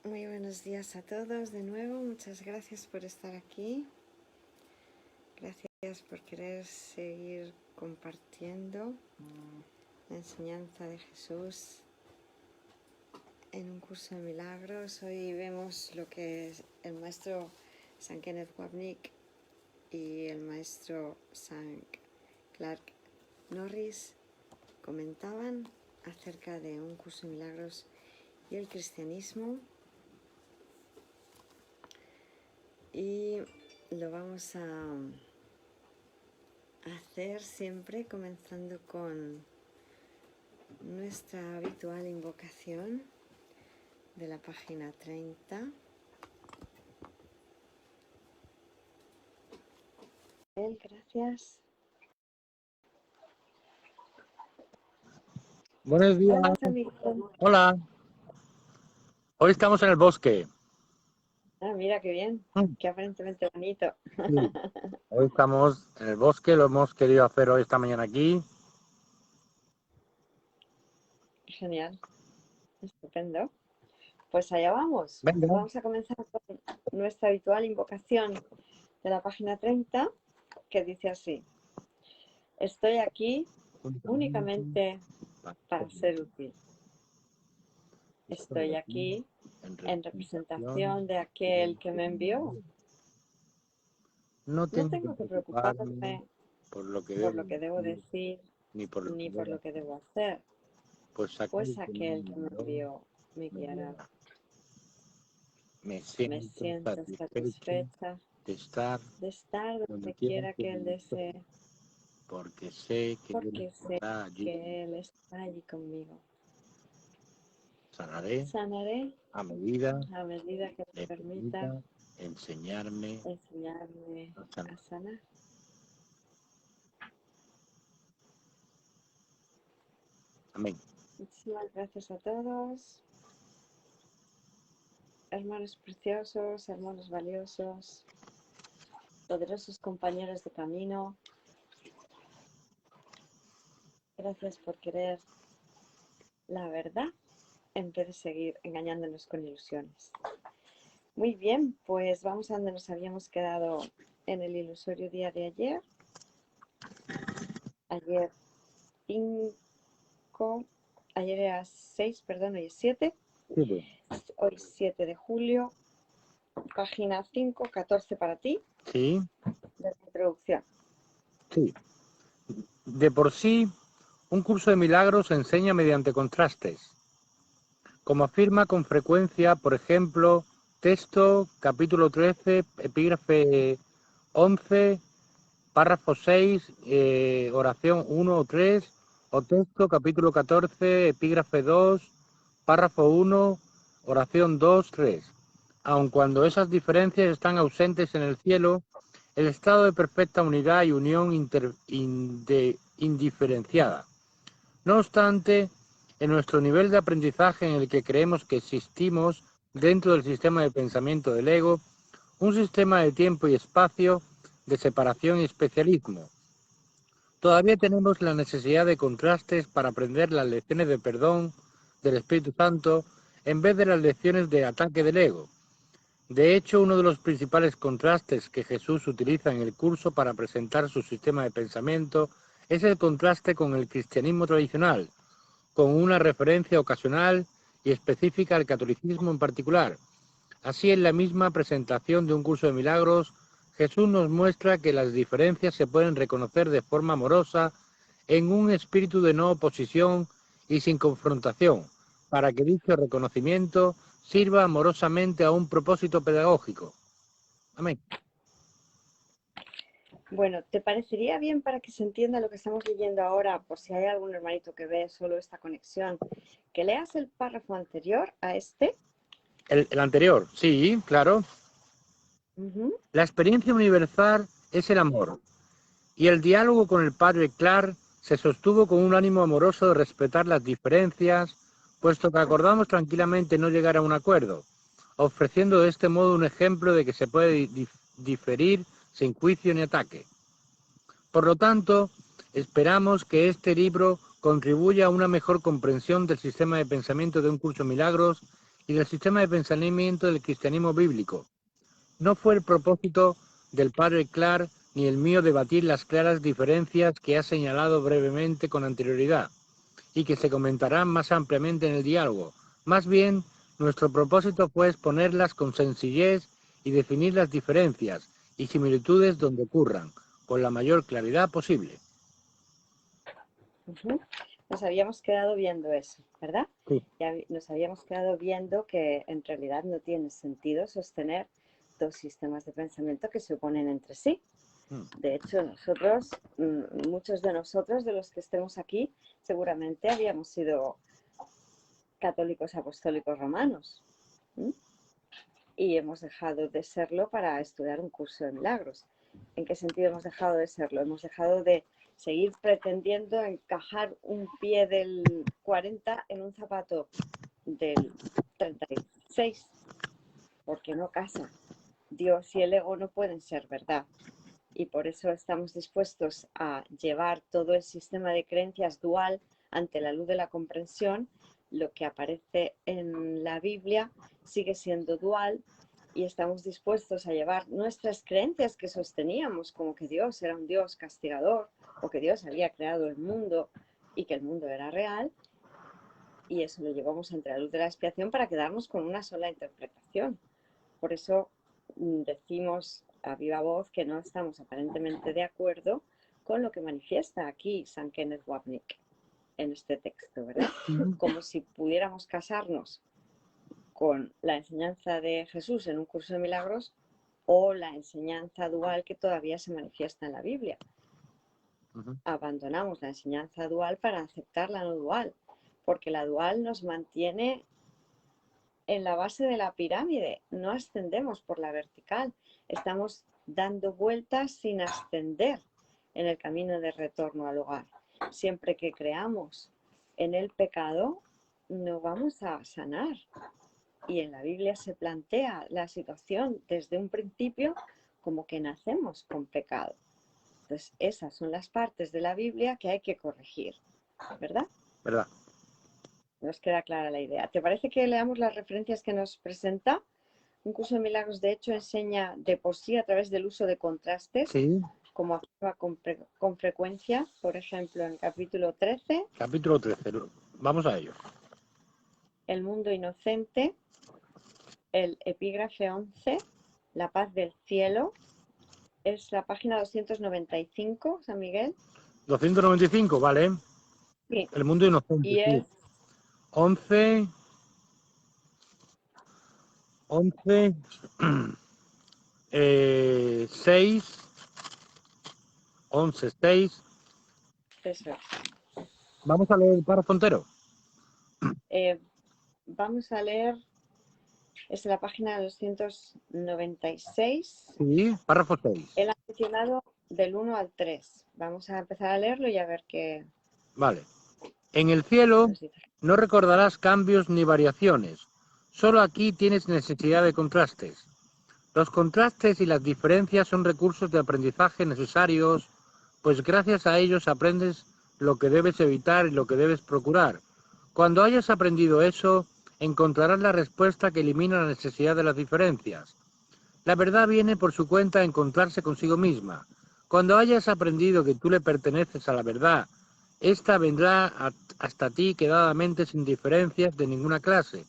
Muy buenos días a todos de nuevo, muchas gracias por estar aquí, gracias por querer seguir compartiendo la enseñanza de Jesús en un curso de milagros. Hoy vemos lo que el maestro San Kenneth Wapnick y el maestro San Clark Norris comentaban acerca de un curso de milagros y el cristianismo. Y lo vamos a hacer siempre comenzando con nuestra habitual invocación de la página 30. Gracias. Buenos días. Hola, Samito. Hola. Hoy estamos en el bosque. Ah, mira qué bien, qué aparentemente bonito. Sí. Hoy estamos en el bosque, lo hemos querido hacer hoy esta mañana aquí. Genial, estupendo. Pues allá vamos. Venga. Vamos a comenzar con nuestra habitual invocación de la página 30, que dice así: estoy aquí únicamente para ser útil. Estoy aquí en representación de aquel que me envió. No No tengo que preocuparme por lo que debo decir ni por lo que debo hacer, pues pues aquel que me envió me guiará. me Me siento satisfecha de estar de estar donde quiera que Él desee, porque sé que Él está allí conmigo. sanaré Sanaré a medida a medida que me permita enseñarme a sanar. Amén. Muchísimas gracias a todos, hermanos preciosos, hermanos valiosos, poderosos compañeros de camino. Gracias por querer la verdad en vez de seguir engañándonos con ilusiones. Muy bien, pues vamos a donde nos habíamos quedado en el ilusorio día de ayer. Ayer era 6, perdón, hoy es 7. Sí. Hoy 7 de julio, página 5, 14 para ti. Sí. De la introducción. Sí. De por sí, un curso de milagros se enseña mediante contrastes. Como afirma con frecuencia, por ejemplo, texto, capítulo 13, epígrafe 11, párrafo 6, oración 1 o 3, o texto, capítulo 14, epígrafe 2, párrafo 1, oración 2, 3. Aun cuando esas diferencias están ausentes en el cielo, el estado de perfecta unidad y unión indiferenciada. No obstante, en nuestro nivel de aprendizaje en el que creemos que existimos dentro del sistema de pensamiento del ego, un sistema de tiempo y espacio, de separación y especialismo, todavía tenemos la necesidad de contrastes para aprender las lecciones de perdón del Espíritu Santo en vez de las lecciones de ataque del ego. De hecho, uno de los principales contrastes que Jesús utiliza en el curso para presentar su sistema de pensamiento es el contraste con el cristianismo tradicional, con una referencia ocasional y específica al catolicismo en particular. Así, en la misma presentación de un curso de milagros, Jesús nos muestra que las diferencias se pueden reconocer de forma amorosa en un espíritu de no oposición y sin confrontación, para que dicho reconocimiento sirva amorosamente a un propósito pedagógico. Amén. Bueno, ¿te parecería bien, para que se entienda lo que estamos leyendo ahora, por si hay algún hermanito que ve solo esta conexión, que leas el párrafo anterior a este? El anterior, sí, claro. La experiencia universal es el amor, y el diálogo con el padre Clark se sostuvo con un ánimo amoroso de respetar las diferencias, puesto que acordamos tranquilamente no llegar a un acuerdo, ofreciendo de este modo un ejemplo de que se puede diferir sin juicio ni ataque. Por lo tanto, esperamos que este libro contribuya a una mejor comprensión del sistema de pensamiento de un curso de milagros y del sistema de pensamiento del cristianismo bíblico. No fue el propósito del padre Clark ni el mío debatir las claras diferencias que ha señalado brevemente con anterioridad y que se comentarán más ampliamente en el diálogo. Más bien, nuestro propósito fue exponerlas con sencillez y definir las diferencias y similitudes donde ocurran, con la mayor claridad posible. Nos habíamos quedado viendo eso, ¿verdad? Sí. Ya nos habíamos quedado viendo que en realidad no tiene sentido sostener dos sistemas de pensamiento que se oponen entre sí. De hecho, nosotros, muchos de nosotros, de los que estemos aquí, seguramente habíamos sido católicos apostólicos romanos. Y hemos dejado de serlo para estudiar un curso de milagros. ¿En qué sentido hemos dejado de serlo? Hemos dejado de seguir pretendiendo encajar un pie del 40 en un zapato del 36, porque no casa. Dios y el ego no pueden ser verdad. Y por eso estamos dispuestos a llevar todo el sistema de creencias dual ante la luz de la comprensión. Lo que aparece en la Biblia sigue siendo dual y estamos dispuestos a llevar nuestras creencias que sosteníamos, como que Dios era un Dios castigador o que Dios había creado el mundo y que el mundo era real, y eso lo llevamos ante la luz de la expiación para quedarnos con una sola interpretación. Por eso decimos a viva voz que no estamos aparentemente de acuerdo con lo que manifiesta aquí San Kenneth Wapnick en este texto, ¿verdad? Como si pudiéramos casarnos con la enseñanza de Jesús en un curso de milagros o la enseñanza dual que todavía se manifiesta en la Biblia. Abandonamos la enseñanza dual para aceptar la no dual, porque la dual nos mantiene en la base de la pirámide, no ascendemos por la vertical, estamos dando vueltas sin ascender en el camino de retorno al hogar. Siempre que creamos en el pecado, no vamos a sanar. Y en la Biblia se plantea la situación desde un principio como que nacemos con pecado. Entonces, esas son las partes de la Biblia que hay que corregir, ¿verdad? ¿Verdad? Nos queda clara la idea. ¿Te parece que leamos las referencias que nos presenta? Un curso de milagros, de hecho, enseña de por sí a través del uso de contrastes, Sí. como actúa con frecuencia, por ejemplo, en el capítulo 13. Capítulo 13. Vamos a ello. El mundo inocente, el epígrafe 11, la paz del cielo. Es la página 295, San Miguel. 295, vale. Sí. El mundo inocente. Y es... Sí. 11, 6, 11, 6. Eso. Vamos a leer el párrafo entero. Vamos a leer, es la página 296. Sí, párrafo 6. Él ha mencionado del 1 al 3. Vamos a empezar a leerlo y a ver qué... Vale. En el cielo no recordarás cambios ni variaciones. Solo aquí tienes necesidad de contrastes. Los contrastes y las diferencias son recursos de aprendizaje necesarios, pues gracias a ellos aprendes lo que debes evitar y lo que debes procurar. Cuando hayas aprendido eso, encontrarás la respuesta que elimina la necesidad de las diferencias. La verdad viene por su cuenta a encontrarse consigo misma. Cuando hayas aprendido que tú le perteneces a la verdad, ésta vendrá hasta ti quedadamente sin diferencias de ninguna clase,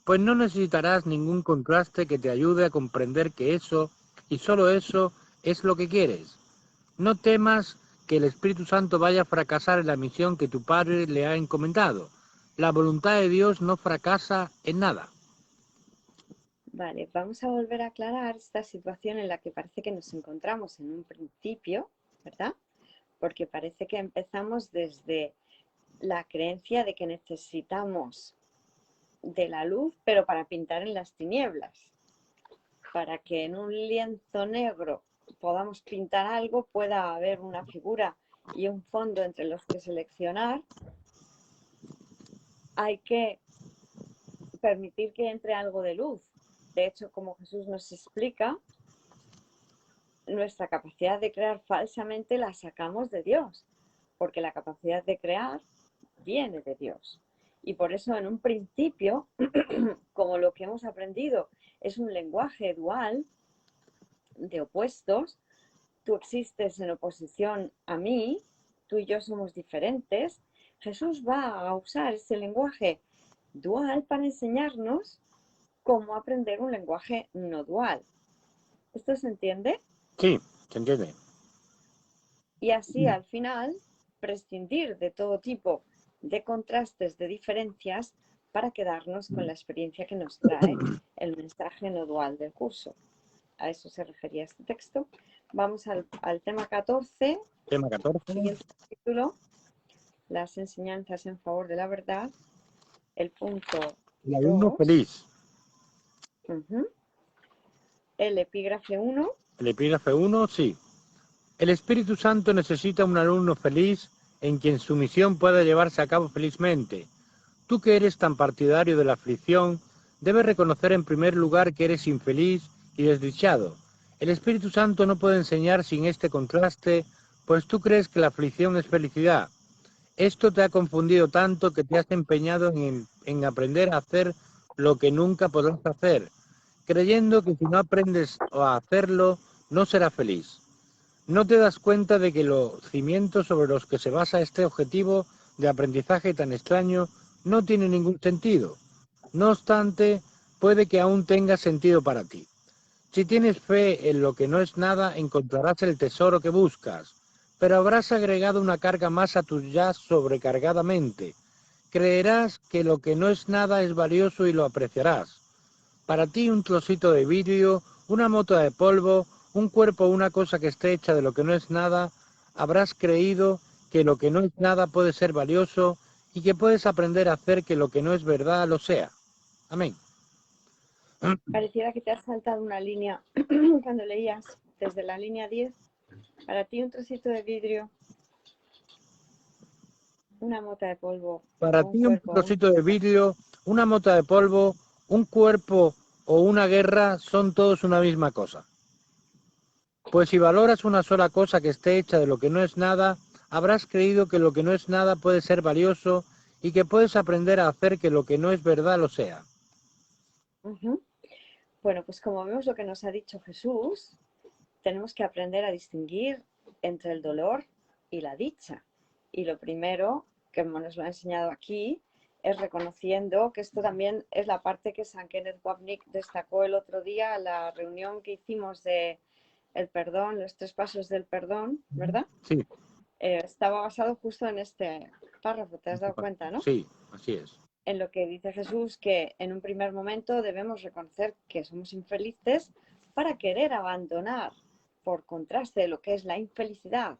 pues no necesitarás ningún contraste que te ayude a comprender que eso, y solo eso, es lo que quieres. No temas que el Espíritu Santo vaya a fracasar en la misión que tu Padre le ha encomendado. La voluntad de Dios no fracasa en nada. Vale, vamos a volver a aclarar esta situación en la que parece que nos encontramos en un principio, ¿verdad? Porque parece que empezamos desde la creencia de que necesitamos de la luz, pero para pintar en las tinieblas. Para que en un lienzo negro podamos pintar algo, pueda haber una figura y un fondo entre los que seleccionar, hay que permitir que entre algo de luz. De hecho, como Jesús nos explica, nuestra capacidad de crear falsamente la sacamos de Dios, porque la capacidad de crear viene de Dios. Y por eso en un principio, como lo que hemos aprendido es un lenguaje dual de opuestos, tú existes en oposición a mí, tú y yo somos diferentes, Jesús va a usar ese lenguaje dual para enseñarnos cómo aprender un lenguaje no dual. ¿Esto se entiende? Sí, se entiende. Y así al final prescindir de todo tipo de contrastes, de diferencias, para quedarnos con la experiencia que nos trae el mensaje no dual del curso. A eso se refería este texto. Vamos al tema 14, Tema 14. siguiente capítulo, las enseñanzas en favor de la verdad, el punto El alumno 2, feliz. el epígrafe 1. El epígrafe 1, sí. El Espíritu Santo necesita un alumno feliz en quien su misión pueda llevarse a cabo felizmente. Tú que eres tan partidario de la aflicción, debes reconocer en primer lugar que eres infeliz y desdichado. El Espíritu Santo no puede enseñar sin este contraste, pues tú crees que la aflicción es felicidad. Esto te ha confundido tanto que te has empeñado en aprender a hacer lo que nunca podrás hacer, creyendo que si no aprendes a hacerlo, no serás feliz. No te das cuenta de que los cimientos sobre los que se basa este objetivo de aprendizaje tan extraño no tienen ningún sentido. No obstante, puede que aún tenga sentido para ti. Si tienes fe en lo que no es nada, encontrarás el tesoro que buscas, pero habrás agregado una carga más a tu ya sobrecargada mente. Creerás que lo que no es nada es valioso y lo apreciarás. Para ti un trocito de vidrio, una mota de polvo, un cuerpo o una cosa que esté hecha de lo que no es nada, habrás creído que lo que no es nada puede ser valioso y que puedes aprender a hacer que lo que no es verdad lo sea. Amén. Pareciera que te has saltado una línea cuando leías desde la línea 10. Para ti un trocito de vidrio, una mota de polvo, Para un ti un cuerpo, trocito de vidrio, una mota de polvo, un cuerpo o una guerra son todos una misma cosa. Pues si valoras una sola cosa que esté hecha de lo que no es nada, habrás creído que lo que no es nada puede ser valioso y que puedes aprender a hacer que lo que no es verdad lo sea. Bueno, pues como vemos lo que nos ha dicho Jesús, tenemos que aprender a distinguir entre el dolor y la dicha. Y lo primero, que nos lo ha enseñado aquí, es reconociendo que esto también es la parte que San Kenneth Wapnick destacó el otro día en la reunión que hicimos de el perdón, los 3 pasos del perdón, ¿verdad? Sí. Estaba basado justo en este párrafo, ¿te has dado cuenta, no? Sí, así es. En lo que dice Jesús que en un primer momento debemos reconocer que somos infelices para querer abandonar, por contraste, lo que es la infelicidad,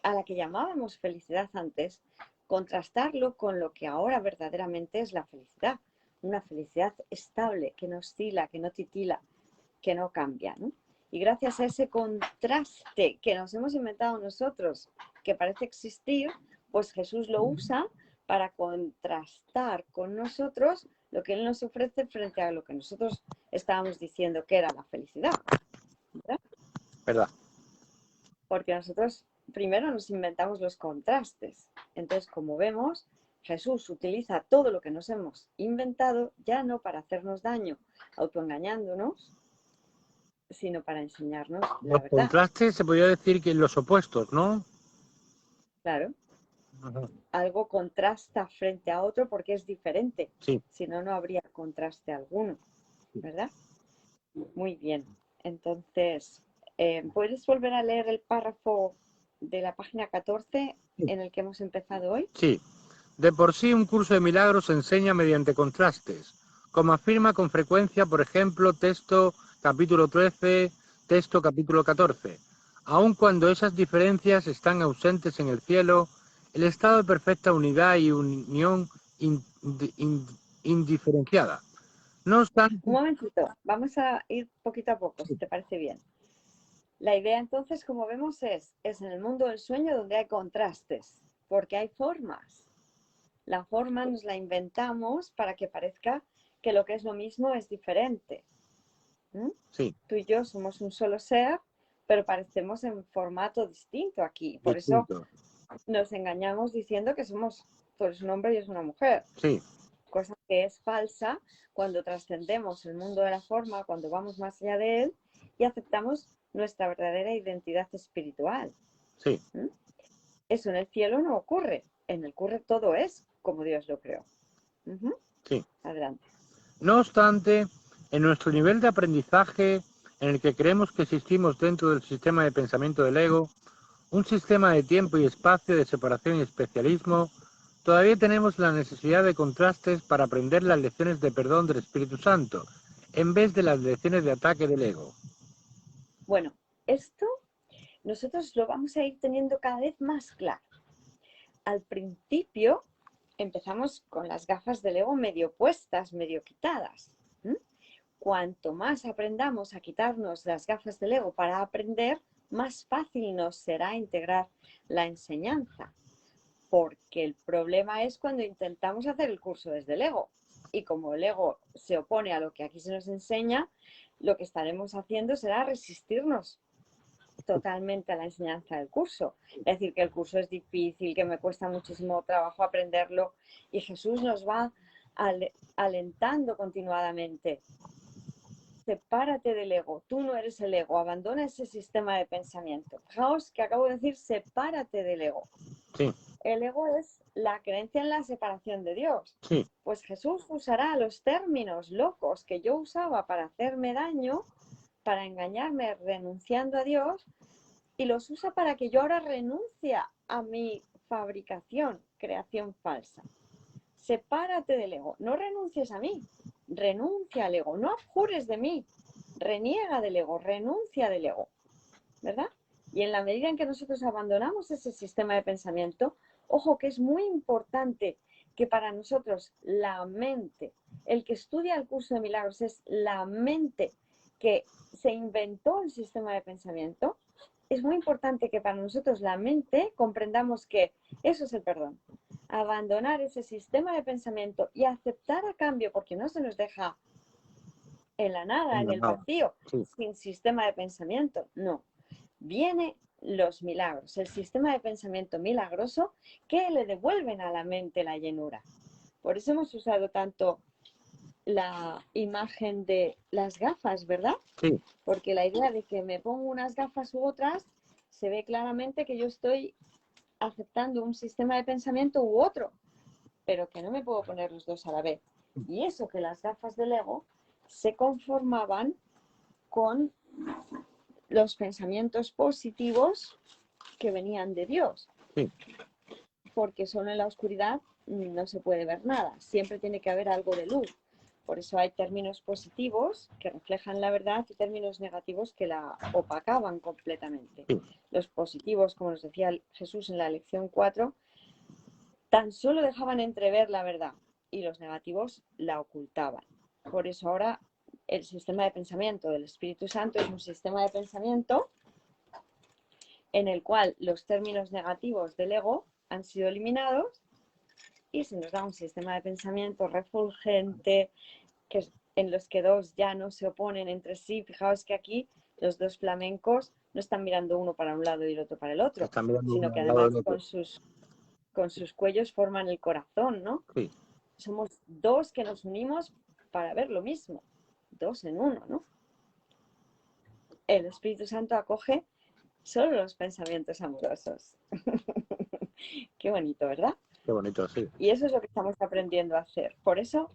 a la que llamábamos felicidad antes, contrastarlo con lo que ahora verdaderamente es la felicidad. Una felicidad estable, que no oscila, que no titila, que no cambia, ¿no? Y gracias a ese contraste que nos hemos inventado nosotros, que parece existir, pues Jesús lo usa para contrastar con nosotros lo que Él nos ofrece frente a lo que nosotros estábamos diciendo que era la felicidad. ¿Verdad? ¿Verdad? Porque nosotros primero nos inventamos los contrastes. Entonces, como vemos, Jesús utiliza todo lo que nos hemos inventado ya no para hacernos daño, autoengañándonos, sino para enseñarnos la Los verdad. contrastes se podría decir que los opuestos, ¿no? Claro, Ajá. algo contrasta frente a otro porque es diferente. Sí. Si no, no habría contraste alguno, ¿verdad? Muy bien. Entonces, ¿puedes volver a leer el párrafo de la página 14 en el que hemos empezado hoy? Sí. De por sí un curso de milagros se enseña mediante contrastes, como afirma con frecuencia, por ejemplo, texto capítulo 13, texto capítulo 14. Aun cuando esas diferencias están ausentes en el cielo, el estado de perfecta unidad y unión indiferenciada. No obstante, Un momentito, vamos a ir poquito a poco, si te parece bien. La idea entonces, como vemos, es en el mundo del sueño donde hay contrastes, porque hay formas. La forma nos la inventamos para que parezca que lo que es lo mismo es diferente. sí, Tú y yo somos un solo ser, pero parecemos en formato distinto aquí. Por eso distinto. nos engañamos diciendo que somos, tú eres un hombre y es una mujer. Sí, cosa que es falsa cuando trascendemos el mundo de la forma, cuando vamos más allá de él y aceptamos nuestra verdadera identidad espiritual. Sí. Eso en el cielo no ocurre. En el ocurre todo es como Dios lo creó. Sí. Adelante. No obstante, en nuestro nivel de aprendizaje, en el que creemos que existimos dentro del sistema de pensamiento del ego, un sistema de tiempo y espacio de separación y especialismo, todavía tenemos la necesidad de contrastes para aprender las lecciones de perdón del Espíritu Santo, en vez de las lecciones de ataque del ego. Bueno, esto nosotros lo vamos a ir teniendo cada vez más claro. Al principio empezamos con las gafas del ego medio puestas, medio quitadas. Cuanto más aprendamos a quitarnos las gafas del ego para aprender, más fácil nos será integrar la enseñanza. Porque el problema es cuando intentamos hacer el curso desde el ego. Y como el ego se opone a lo que aquí se nos enseña, lo que estaremos haciendo será resistirnos totalmente a la enseñanza del curso. Es decir, que el curso es difícil, que me cuesta muchísimo trabajo aprenderlo. Y Jesús nos va alentando continuadamente. Sepárate del ego, tú no eres el ego, abandona ese sistema de pensamiento. Fijaos que acabo de decir, sepárate del ego. Sí. El ego es la creencia en la separación de Dios. Sí. Pues Jesús usará los términos locos que yo usaba para hacerme daño, para engañarme renunciando a Dios, y los usa para que yo ahora renuncie a mi fabricación, creación falsa. Sepárate del ego, no renuncies a mí, renuncia al ego, no abjures de mí, reniega del ego, renuncia del ego, ¿verdad? Y en la medida en que nosotros abandonamos ese sistema de pensamiento, ojo que es muy importante que para nosotros la mente, el que estudia el curso de milagros es la mente que se inventó el sistema de pensamiento, es muy importante que para nosotros la mente comprendamos que eso es el perdón. Abandonar ese sistema de pensamiento y aceptar a cambio, porque no se nos deja en la nada, en el vacío, sin sistema de pensamiento, no. Vienen los milagros, el sistema de pensamiento milagroso que le devuelven a la mente la llenura. Por eso hemos usado tanto la imagen de las gafas, ¿verdad? Sí. Porque la idea de que me pongo unas gafas u otras, se ve claramente que yo estoy aceptando un sistema de pensamiento u otro, pero que no me puedo poner los dos a la vez. Y eso que las gafas del ego se conformaban con los pensamientos positivos que venían de Dios. Sí. Porque solo en la oscuridad no se puede ver nada. Siempre tiene que haber algo de luz. Por eso hay términos positivos que reflejan la verdad y términos negativos que la opacaban completamente. Sí. Los positivos, como nos decía Jesús en la lección 4, tan solo dejaban entrever la verdad y los negativos la ocultaban. Por eso ahora el sistema de pensamiento del Espíritu Santo es un sistema de pensamiento en el cual los términos negativos del ego han sido eliminados y se nos da un sistema de pensamiento refulgente en los que dos ya no se oponen entre sí. Fijaos que aquí los dos flamencos no están mirando uno para un lado y el otro para el otro, sino que además con sus cuellos forman el corazón, ¿no? Sí. Somos dos que nos unimos para ver lo mismo, dos en uno, ¿no? El Espíritu Santo acoge solo los pensamientos amorosos. Qué bonito, ¿verdad? Qué bonito, sí. Y eso es lo que estamos aprendiendo a hacer. Por eso,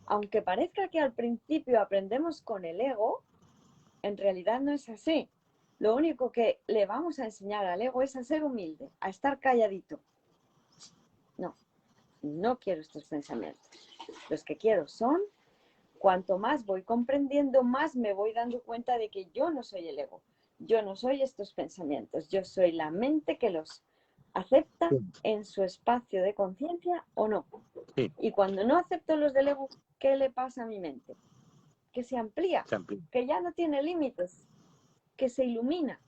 aunque parezca que al principio aprendemos con el ego, en realidad no es así. Lo único que le vamos a enseñar al ego es a ser humilde, a estar calladito. No quiero estos pensamientos. Los que quiero son, cuanto más voy comprendiendo, más me voy dando cuenta de que yo no soy el ego. Yo no soy estos pensamientos. Yo soy la mente que los acepta en su espacio de conciencia o no. Sí. Y cuando no acepto los del ego, ¿qué le pasa a mi mente? Que se amplía, que ya no tiene límites, que se ilumina,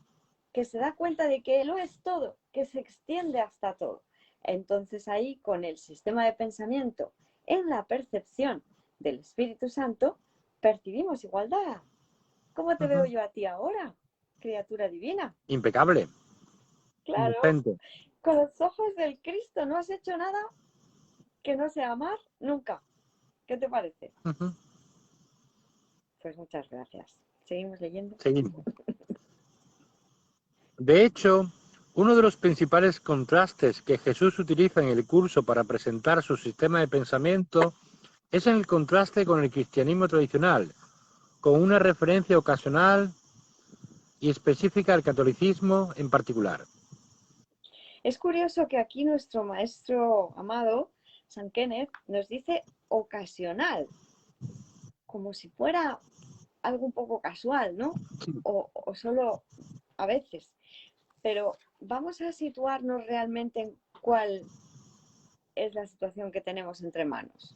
que se da cuenta de que lo es todo, que se extiende hasta todo. Entonces ahí, con el sistema de pensamiento en la percepción del Espíritu Santo, percibimos igualdad. ¿Cómo te veo yo a ti ahora, criatura divina? Impecable. Claro, inocente. Con los ojos del Cristo. No has hecho nada que no sea amar nunca. ¿Qué te parece? Ujú. Pues muchas gracias. ¿Seguimos leyendo? Seguimos. De hecho, uno de los principales contrastes que Jesús utiliza en el curso para presentar su sistema de pensamiento es en el contraste con el cristianismo tradicional, con una referencia ocasional y específica al catolicismo en particular. Es curioso que aquí nuestro maestro amado, San Kenneth, nos dice ocasional, como si fuera algo un poco casual, ¿no? O solo a veces. Pero vamos a situarnos realmente en cuál es la situación que tenemos entre manos.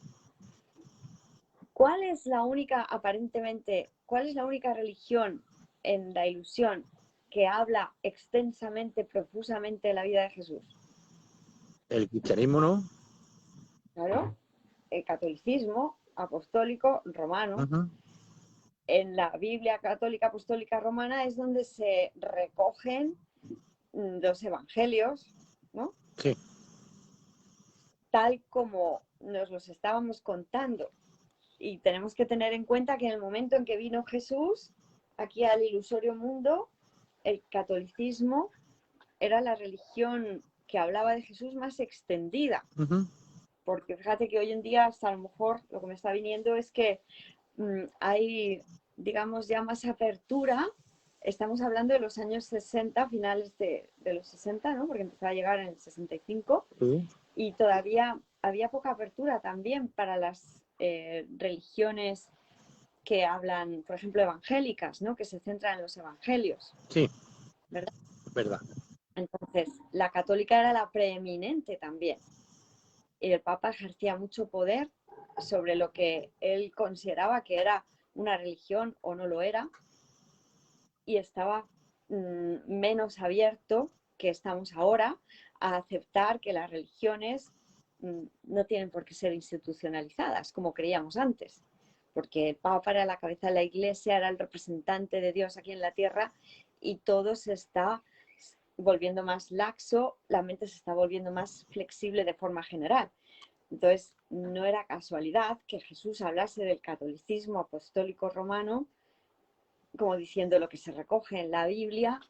¿Cuál es la única, aparentemente, cuál es la única religión en la ilusión que habla extensamente, profusamente de la vida de Jesús? El cristianismo no. Claro, el catolicismo apostólico romano. Ujú. En la Biblia católica apostólica romana es donde se recogen los evangelios, ¿no? Sí. Tal como nos los estábamos contando. Y tenemos que tener en cuenta que en el momento en que vino Jesús aquí al ilusorio mundo, el catolicismo era la religión que hablaba de Jesús más extendida. Ujú. Porque fíjate que hoy en día, hasta a lo mejor lo que me está viniendo es que hay, digamos, ya más apertura. Estamos hablando de los años 60, finales de los 60, ¿no? Porque empezó a llegar en el 65. Sí. Y todavía había poca apertura también para las religiones que hablan, por ejemplo, evangélicas, ¿no? Que se centran en los evangelios, Sí, ¿verdad? verdad. Entonces, la católica era la preeminente también. Y el Papa ejercía mucho poder sobre lo que él consideraba que era una religión o no lo era, y estaba menos abierto que estamos ahora a aceptar que las religiones no tienen por qué ser institucionalizadas como creíamos antes, porque el Papa era la cabeza de la Iglesia, era el representante de Dios aquí en la tierra, y todo se está volviendo más laxo, la mente se está volviendo más flexible de forma general. Entonces, no era casualidad que Jesús hablase del catolicismo apostólico romano, como diciendo lo que se recoge en la Biblia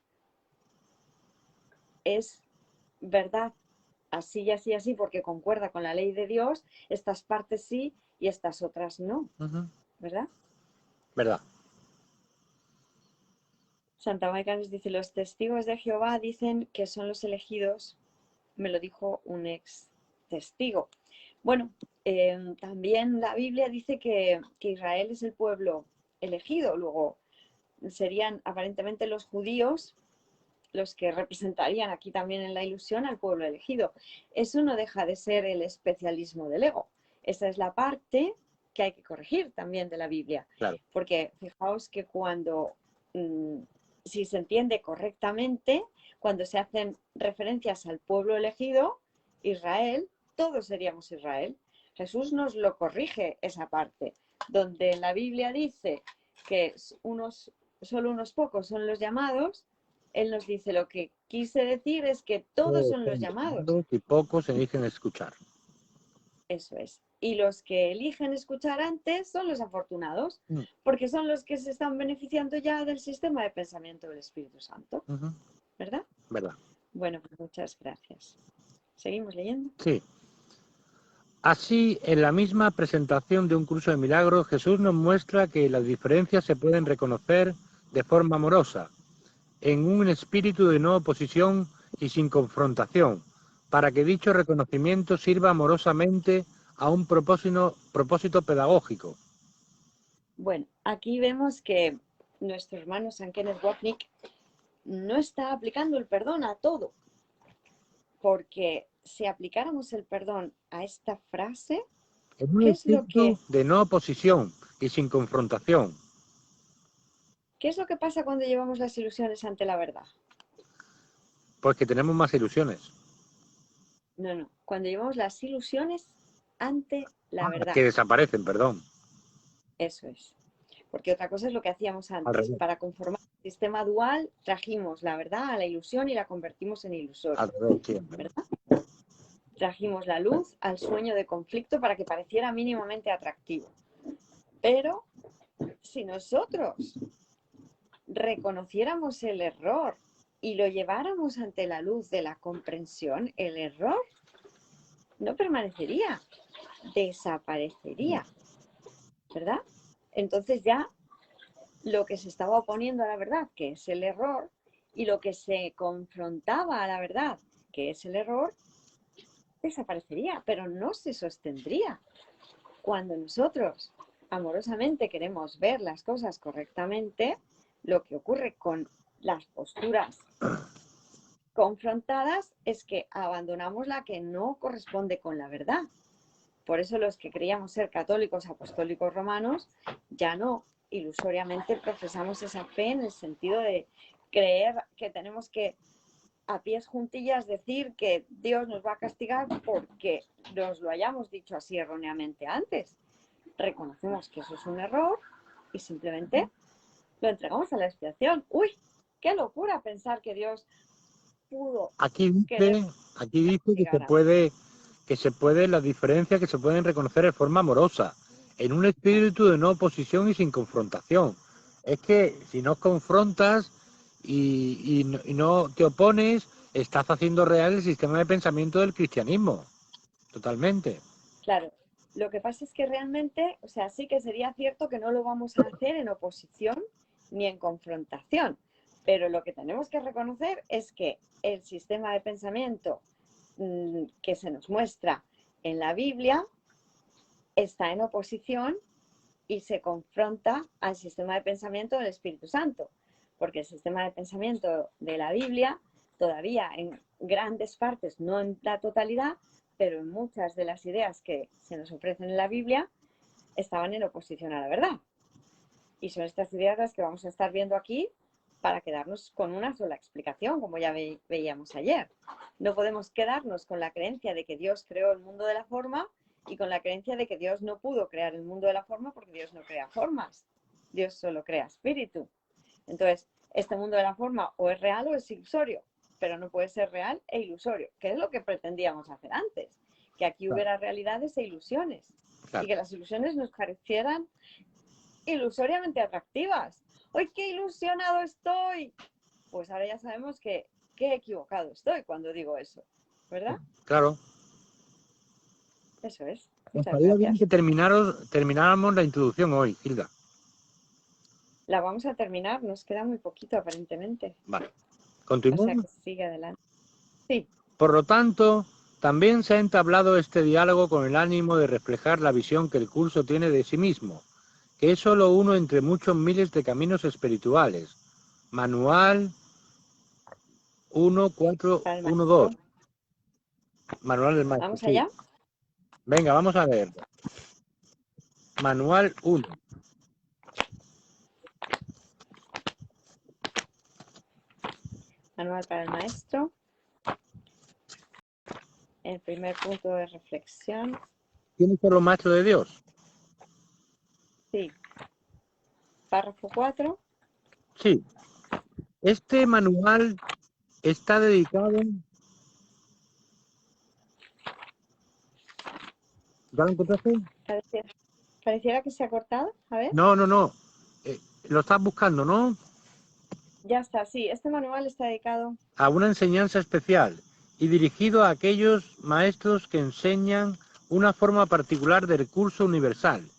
es verdad, así y así y así, porque concuerda con la ley de Dios, estas partes sí y estas otras no, Ujú. ¿verdad? Verdad. Santa Mónica nos dice, los testigos de Jehová dicen que son los elegidos, me lo dijo un ex testigo. Bueno, también la Biblia dice que Israel es el pueblo elegido, luego serían aparentemente los judíos los que representarían aquí también en la ilusión al pueblo elegido. Eso no deja de ser el especialismo del ego. Esa es la parte que hay que corregir también de la Biblia. Claro. Porque fijaos que cuando, si se entiende correctamente, cuando se hacen referencias al pueblo elegido, Israel, todos seríamos Israel. Jesús nos lo corrige esa parte, donde la Biblia dice que solo unos pocos son los llamados. Él nos dice, lo que quise decir es que todos son los llamados. Y pocos eligen escuchar. Eso es. Y los que eligen escuchar antes son los afortunados, porque son los que se están beneficiando ya del sistema de pensamiento del Espíritu Santo. Ujú. ¿Verdad? Verdad. Bueno, pues muchas gracias. ¿Seguimos leyendo? Sí. Así, en la misma presentación de un curso de milagros, Jesús nos muestra que las diferencias se pueden reconocer de forma amorosa, en un espíritu de no oposición y sin confrontación, para que dicho reconocimiento sirva amorosamente a un propósito pedagógico. Bueno, aquí vemos que nuestro hermano San Kenneth Wapnick no está aplicando el perdón a todo, porque si aplicáramos el perdón a esta frase, En un ¿qué es lo que, espíritu de no oposición y sin confrontación. qué es lo que pasa cuando llevamos las ilusiones ante la verdad? Pues que tenemos más ilusiones. No. Cuando llevamos las ilusiones ante la verdad. Que desaparecen, perdón. Eso es. Porque otra cosa es lo que hacíamos Al antes. revés. Para conformar el sistema dual, trajimos la verdad a la ilusión y la convertimos en ilusorio. Al revés, sí. ¿Verdad? Trajimos la luz al sueño de conflicto para que pareciera mínimamente atractivo. Pero si nosotros reconociéramos el error y lo lleváramos ante la luz de la comprensión, el error no permanecería, desaparecería, ¿verdad? Entonces ya lo que se estaba oponiendo a la verdad, que es el error, y lo que se confrontaba a la verdad, que es el error, desaparecería, pero no se sostendría. Cuando nosotros amorosamente queremos ver las cosas correctamente, lo que ocurre con las posturas confrontadas es que abandonamos la que no corresponde con la verdad. Por eso los que creíamos ser católicos apostólicos romanos ya no ilusoriamente profesamos esa fe en el sentido de creer que tenemos que a pies juntillas decir que Dios nos va a castigar porque nos lo hayamos dicho así erróneamente antes. Reconocemos que eso es un error y simplemente lo entregamos a la expiación. ¡Uy! ¡Qué locura pensar que Dios pudo Aquí querer dice castigar a otro! la diferencia que se pueden reconocer de forma amorosa, en un espíritu de no oposición y sin confrontación. Es que si no confrontas y no te opones, estás haciendo real el sistema de pensamiento del cristianismo. Totalmente. Claro, lo que pasa es que realmente, o sea, sí que sería cierto que no lo vamos a hacer en oposición ni en confrontación, pero lo que tenemos que reconocer es que el sistema de pensamiento que se nos muestra en la Biblia está en oposición y se confronta al sistema de pensamiento del Espíritu Santo, porque el sistema de pensamiento de la Biblia todavía en grandes partes, no en la totalidad, pero en muchas de las ideas que se nos ofrecen en la Biblia estaban en oposición a la verdad. Y son estas ideas las que vamos a estar viendo aquí para quedarnos con una sola explicación, como ya veíamos ayer. No podemos quedarnos con la creencia de que Dios creó el mundo de la forma y con la creencia de que Dios no pudo crear el mundo de la forma porque Dios no crea formas. Dios solo crea espíritu. Entonces, este mundo de la forma o es real o es ilusorio, pero no puede ser real e ilusorio, que es lo que pretendíamos hacer antes, que aquí hubiera realidades e ilusiones, y que las ilusiones nos parecieran ilusoriamente atractivas. ¡Ay, qué ilusionado estoy! Pues ahora ya sabemos que qué equivocado estoy cuando digo eso, ¿verdad? Claro. Eso es. Nos Muchas haría bien gracias. que termináramos la introducción hoy, Hilda. La vamos a terminar, nos queda muy poquito aparentemente. Vale. O sea ¿Continuamos? que sigue adelante. Sí. Por lo tanto, también se ha entablado este diálogo con el ánimo de reflejar la visión que el curso tiene de sí mismo, que es solo uno entre muchos miles de caminos espirituales. Manual 1412. Manual del maestro, ¿Vamos sí. allá? Venga, vamos a ver. Manual 1. Manual para el maestro. El primer punto de reflexión. ¿Quiénes son los maestros de Dios? Sí. Párrafo 4. Sí. Este manual está dedicado... ¿Ya lo encontraste? Pareciera que se ha cortado. A ver. No. Lo estás buscando, ¿no? Ya está, sí. Este manual está dedicado A una enseñanza especial y dirigido a aquellos maestros que enseñan una forma particular del curso universal.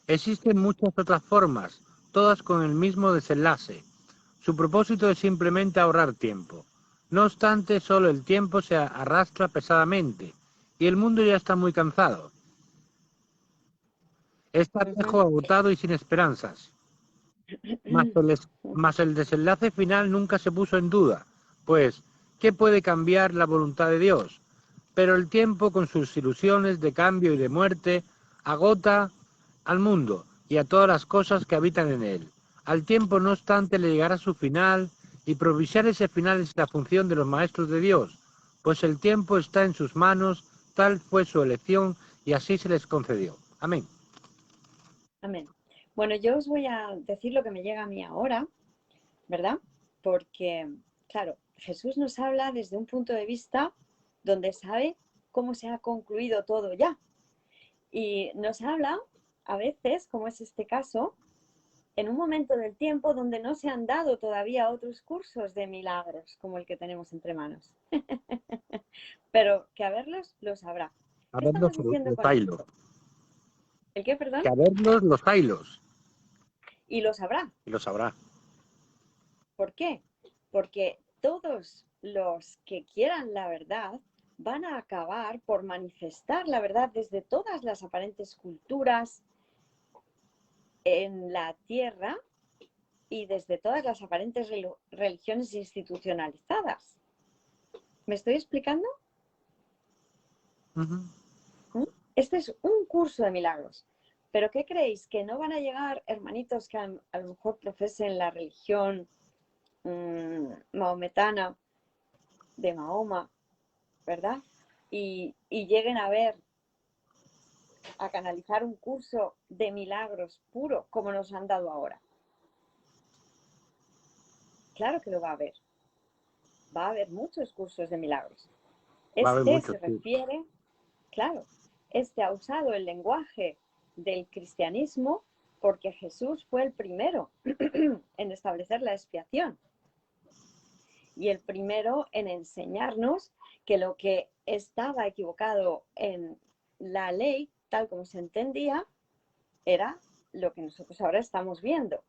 Existen muchas otras formas, todas con el mismo desenlace. Su propósito es simplemente ahorrar tiempo. No obstante, solo el tiempo se arrastra pesadamente y el mundo ya está muy cansado. Está viejo, agotado y sin esperanzas. Mas el desenlace final nunca se puso en duda, pues, ¿qué puede cambiar la voluntad de Dios? Pero el tiempo, con sus ilusiones de cambio y de muerte, agota al mundo y a todas las cosas que habitan en él. Al tiempo, no obstante, le llegará su final, y propiciar ese final es la función de los maestros de Dios, pues el tiempo está en sus manos, tal fue su elección, y así se les concedió. Amén. Amén. Bueno, yo os voy a decir lo que me llega a mí ahora, ¿verdad? Porque, claro, Jesús nos habla desde un punto de vista donde sabe cómo se ha concluido todo ya. Y nos habla, a veces, como es este caso, en un momento del tiempo donde no se han dado todavía otros cursos de milagros como el que tenemos entre manos. Pero que a verlos los habrá. A ¿Qué verlos estamos diciendo los con esto? hilos. ¿El qué, perdón? Que a verlos los hilos. Y los habrá. Y los habrá. ¿Por qué? Porque todos los que quieran la verdad van a acabar por manifestar la verdad desde todas las aparentes culturas en la tierra y desde todas las aparentes religiones institucionalizadas. ¿Me estoy explicando? Este es un curso de milagros. ¿Pero qué creéis? ¿Que no van a llegar hermanitos que a lo mejor profesen la religión maometana de Mahoma, ¿verdad? Y lleguen a ver, a canalizar un curso de milagros puro como nos han dado ahora? Claro que lo va a haber. Va a haber muchos cursos de milagros. Va a haber muchos, Se refiere, claro, ha usado el lenguaje del cristianismo porque Jesús fue el primero en establecer la expiación y el primero en enseñarnos que lo que estaba equivocado en la ley, tal como se entendía, era lo que nosotros ahora estamos viendo,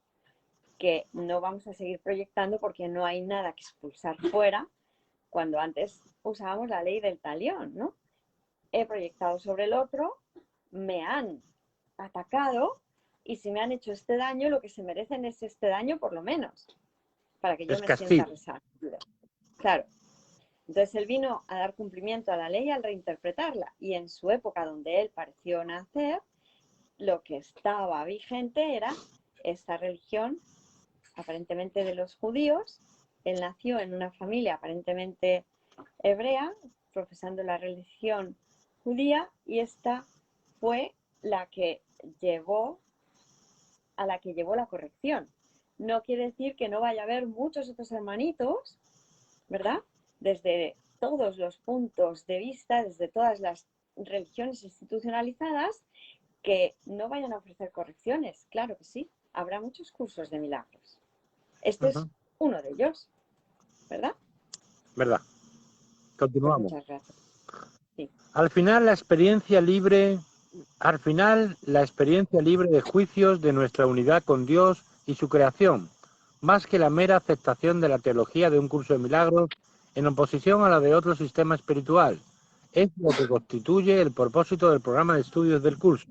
que no vamos a seguir proyectando porque no hay nada que expulsar fuera, cuando antes usábamos la ley del talión, ¿no? He proyectado sobre el otro, me han atacado y si me han hecho este daño, lo que se merecen es este daño por lo menos, para que yo es me castigo. sienta resarcida. Claro. Entonces él vino a dar cumplimiento a la ley al reinterpretarla y en su época donde él pareció nacer, lo que estaba vigente era esta religión aparentemente de los judíos. Él nació en una familia aparentemente hebrea, profesando la religión judía, y esta fue la que llevó la corrección. No quiere decir que no vaya a haber muchos otros hermanitos, ¿verdad? Desde todos los puntos de vista, desde todas las religiones institucionalizadas, que no vayan a ofrecer correcciones. Claro que sí, habrá muchos cursos de milagros. Este es uno de ellos, ¿verdad? ¿Verdad? Continuamos. Pues muchas gracias. Sí. Al final la experiencia libre de juicios de nuestra unidad con Dios y su creación, más que la mera aceptación de la teología de un curso de milagros en oposición a la de otro sistema espiritual, es lo que constituye el propósito del programa de estudios del curso.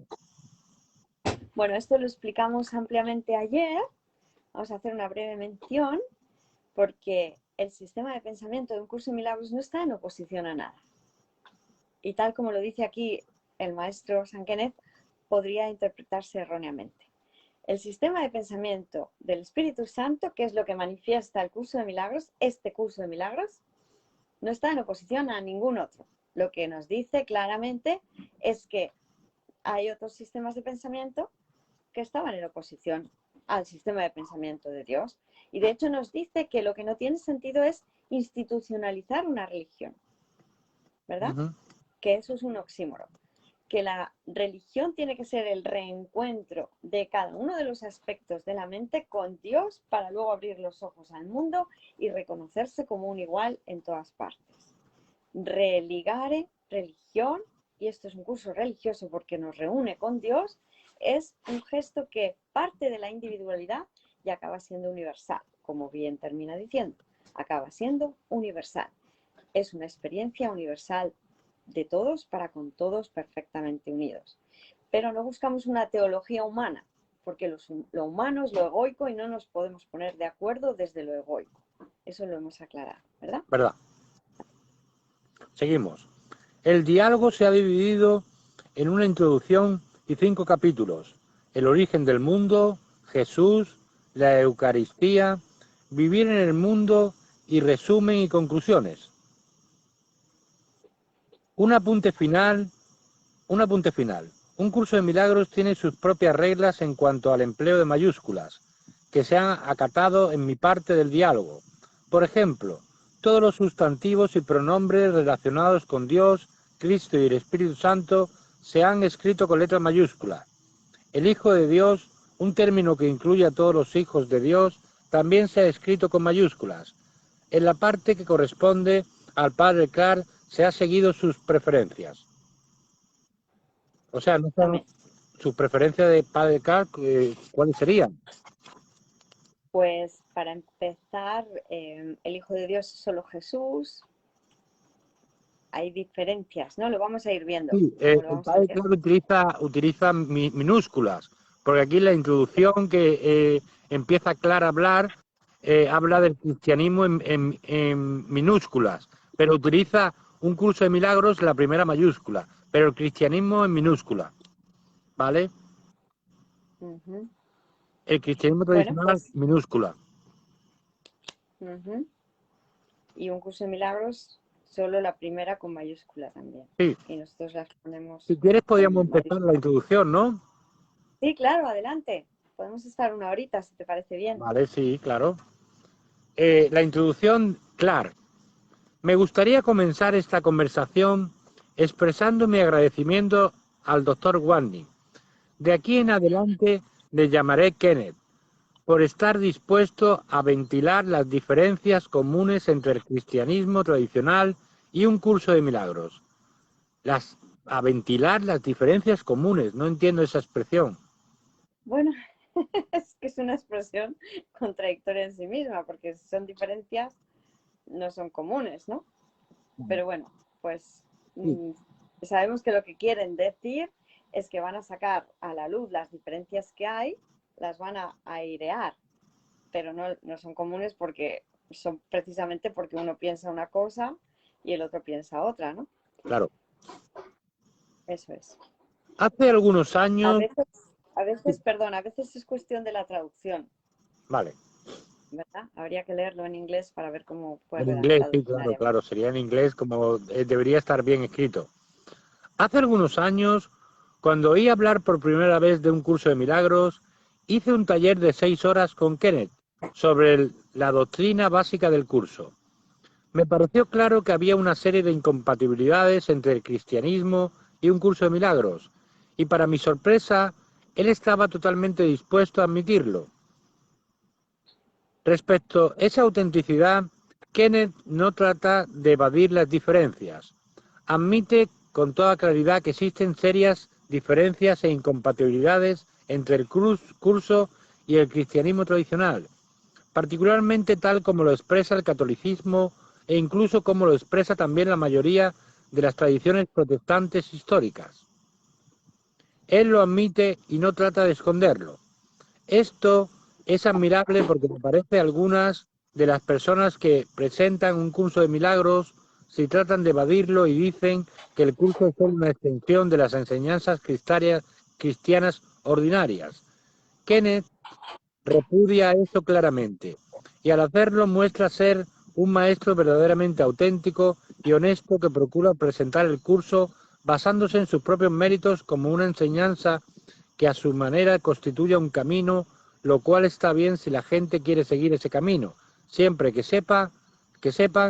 Bueno, esto lo explicamos ampliamente ayer. Vamos a hacer una breve mención porque el sistema de pensamiento de un curso de milagros no está en oposición a nada. Y tal como lo dice aquí el maestro San Kenneth, podría interpretarse erróneamente. El sistema de pensamiento del Espíritu Santo, que es lo que manifiesta el curso de milagros, este curso de milagros, no está en oposición a ningún otro. Lo que nos dice claramente es que hay otros sistemas de pensamiento que estaban en oposición al sistema de pensamiento de Dios. Y de hecho nos dice que lo que no tiene sentido es institucionalizar una religión, ¿verdad? Que eso es un oxímoron. Que la religión tiene que ser el reencuentro de cada uno de los aspectos de la mente con Dios para luego abrir los ojos al mundo y reconocerse como un igual en todas partes. Religare, religión, y esto es un curso religioso porque nos reúne con Dios, es un gesto que parte de la individualidad y acaba siendo universal, como bien termina diciendo, acaba siendo universal. Es una experiencia universal de todos para con todos perfectamente unidos. Pero no buscamos una teología humana, porque lo humano es lo egoico y no nos podemos poner de acuerdo desde lo egoico. Eso lo hemos aclarado, ¿verdad? ¿Verdad? Seguimos. El diálogo se ha dividido en una introducción y 5 capítulos. El origen del mundo, Jesús, la Eucaristía, vivir en el mundo y resumen y conclusiones. Un apunte final. Un curso de milagros tiene sus propias reglas en cuanto al empleo de mayúsculas, que se han acatado en mi parte del diálogo. Por ejemplo, todos los sustantivos y pronombres relacionados con Dios Cristo y el Espíritu Santo se han escrito con letras mayúsculas. El Hijo de Dios, un término que incluye a todos los hijos de Dios, también se ha escrito con mayúsculas. En la parte que corresponde al Padre Clark se ha seguido sus preferencias. O sea, no son Amén. sus preferencias de Padre Clark, ¿cuáles serían? Pues para empezar, el Hijo de Dios es solo Jesús. Hay diferencias, ¿no? Lo vamos a ir viendo. Sí, Como lo el vamos a Padre leer. Clark utiliza minúsculas, porque aquí la introducción que empieza Clark a hablar habla del cristianismo en minúsculas, pero utiliza un curso de milagros la primera mayúscula, pero el cristianismo en minúscula, ¿vale? Ujú. El cristianismo Bueno, tradicional pues, minúscula. ujú. Y un curso de milagros, solo la primera con mayúscula también. Sí, Y nosotros las ponemos si quieres podríamos con empezar mayúscula. la introducción, ¿no? Sí, claro, adelante. Podemos estar una horita, si te parece bien. Vale, sí, claro. La introducción, Clark. Me gustaría comenzar esta conversación expresando mi agradecimiento al Dr. Wandy. De aquí en adelante le llamaré Kenneth, por estar dispuesto a ventilar las diferencias comunes entre el cristianismo tradicional y un curso de milagros. A ventilar las diferencias comunes, no entiendo esa expresión. Bueno, es que es una expresión contradictoria en sí misma, porque si son diferencias, no son comunes, ¿no? Pero bueno, pues Sí, sabemos que lo que quieren decir es que van a sacar a la luz las diferencias que hay, las van a airear, pero no son comunes porque son precisamente porque uno piensa una cosa y el otro piensa otra, ¿no? claro. Eso es. Hace algunos A años... veces, perdón, a veces es cuestión de la traducción, Vale, ¿verdad? Habría que leerlo en inglés para ver cómo puede en inglés, redactado sí, claro, literariamente. claro, sería en inglés como debería estar bien escrito. Hace algunos años, cuando oí hablar por primera vez de un curso de milagros, hice un taller de 6 horas con Kenneth sobre la doctrina básica del curso. Me pareció claro que había una serie de incompatibilidades entre el cristianismo y un curso de milagros, y para mi sorpresa, él estaba totalmente dispuesto a admitirlo. Respecto a esa autenticidad, Kenneth no trata de evadir las diferencias. Admite con toda claridad que existen serias diferencias e incompatibilidades entre el curso y el cristianismo tradicional, particularmente tal como lo expresa el catolicismo e incluso como lo expresa también la mayoría de las tradiciones protestantes históricas. Él lo admite y no trata de esconderlo. Esto es admirable porque me parece algunas de las personas que presentan un curso de milagros si tratan de evadirlo y dicen que el curso es solo una extensión de las enseñanzas cristianas ordinarias. Kenneth repudia eso claramente y al hacerlo muestra ser un maestro verdaderamente auténtico y honesto que procura presentar el curso basándose en sus propios méritos como una enseñanza que a su manera constituya un camino, lo cual está bien si la gente quiere seguir ese camino, siempre que sepan